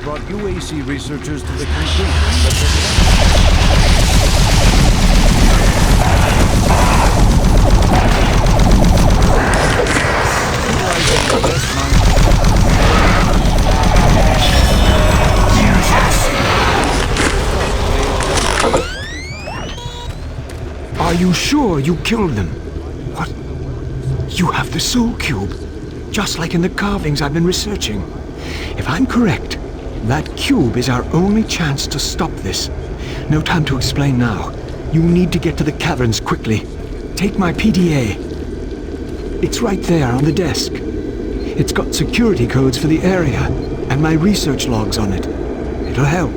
brought UAC researchers to the conclusion that Are you sure you killed them? What? You have the soul cube, just like in the carvings I've been researching. If I'm correct, that cube is our only chance to stop this. No time to explain now. You need to get to the caverns quickly. Take my PDA. It's right there on the desk. It's got security codes for the area, and my research logs on it. It'll help.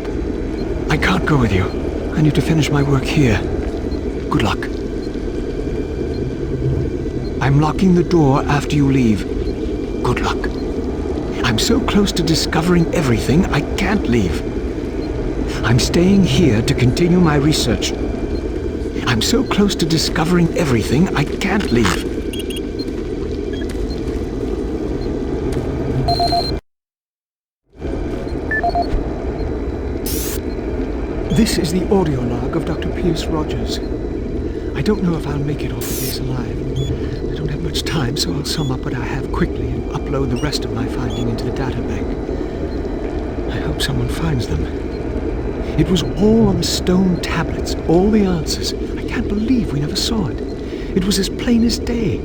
I can't go with you. I need to finish my work here. Good luck. I'm locking the door after you leave. Good luck. I'm so close to discovering everything, I can't leave. I'm staying here to continue my research. I'm so close to discovering everything, I can't leave. This is the audio log of Dr. Pierce Rogers. I don't know if I'll make it off the base alive. I don't have much time, so I'll sum up what I have quickly and upload the rest of my finding into the databank. I hope someone finds them. It was all on the stone tablets, all the answers. I can't believe we never saw it. It was as plain as day.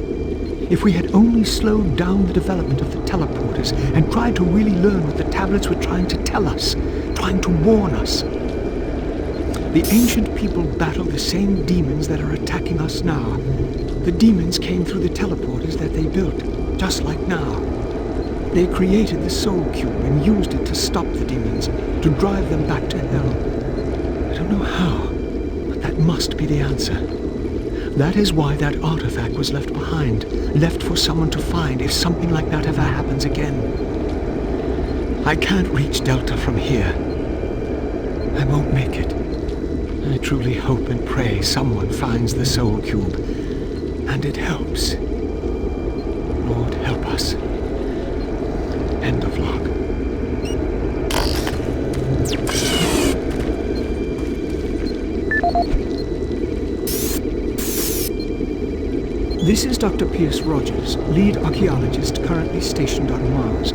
If we had only slowed down the development of the teleporters and tried to really learn what the tablets were trying to tell us, trying to warn us. The ancient people battled the same demons that are attacking us now. The demons came through the teleporters that they built, just like now. They created the soul cube and used it to stop the demons, to drive them back to hell. I don't know how, but that must be the answer. That is why that artifact was left behind, left for someone to find if something like that ever happens again. I can't reach Delta from here. I won't make it. I truly hope and pray someone finds the soul cube, and it helps. Lord, help us. End of log. This is Dr. Pierce Rogers, lead archaeologist currently stationed on Mars.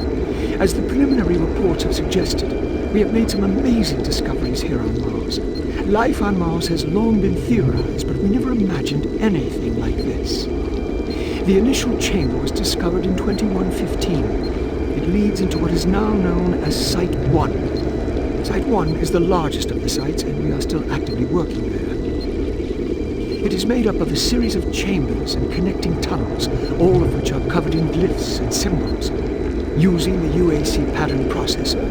As the preliminary reports have suggested, we have made some amazing discoveries here on Mars. Life on Mars has long been theorized, but we never imagined anything like this. The initial chamber was discovered in 2115. It leads into what is now known as Site 1. Site 1 is the largest of the sites, and we are still actively working there. It is made up of a series of chambers and connecting tunnels, all of which are covered in glyphs and symbols. Using the UAC pattern processor,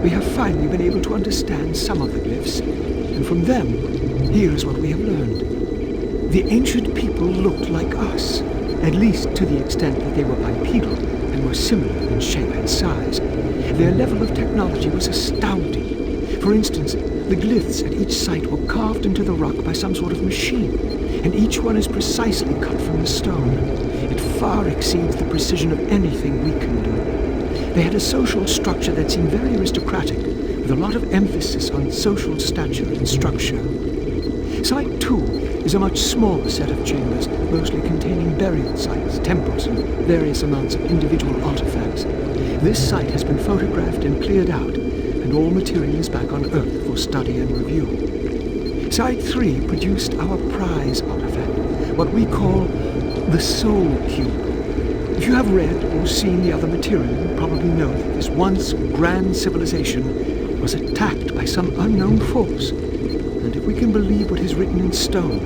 we have finally been able to understand some of the glyphs, and from them, here is what we have learned. The ancient people looked like us, at least to the extent that they were bipedal and were similar in shape and size. Their level of technology was astounding. For instance, the glyphs at each site were carved into the rock by some sort of machine, and each one is precisely cut from the stone. It far exceeds the precision of anything we can do. They had a social structure that seemed very aristocratic, with a lot of emphasis on social stature and structure. Site 2 is a much smaller set of chambers, mostly containing burial sites, temples, and various amounts of individual artifacts. This site has been photographed and cleared out, and all material is back on Earth for study and review. Site 3 produced our prize artifact, what we call the Soul Cube. If you have read or seen the other material, you probably know that this once grand civilization was attacked by some unknown force, and if we can believe what is written in stone,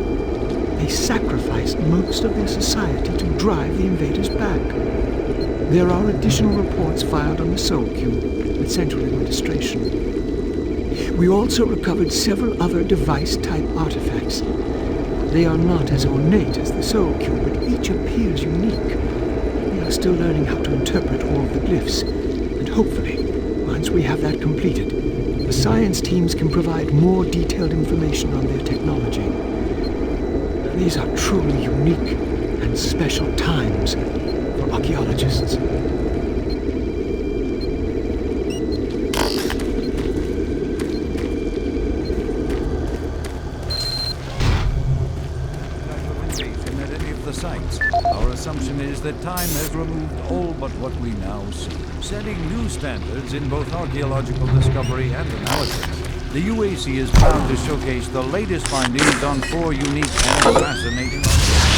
they sacrificed most of their society to drive the invaders back. There are additional reports filed on the Soul Cube with Central Administration. We also recovered several other device-type artifacts. They are not as ornate as the Soul Cube, but each appears unique. We are still learning how to interpret all of the glyphs, and hopefully, once we have that completed, the science teams can provide more detailed information on their technology. These are truly unique and special times for archaeologists. that time has removed all but what we now see, setting new standards in both archaeological discovery and analysis. The UAC is proud to showcase the latest findings on 4 unique and fascinating objects.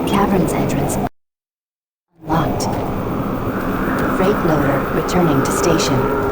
Cavern's entrance unlocked. Freight loader returning to station.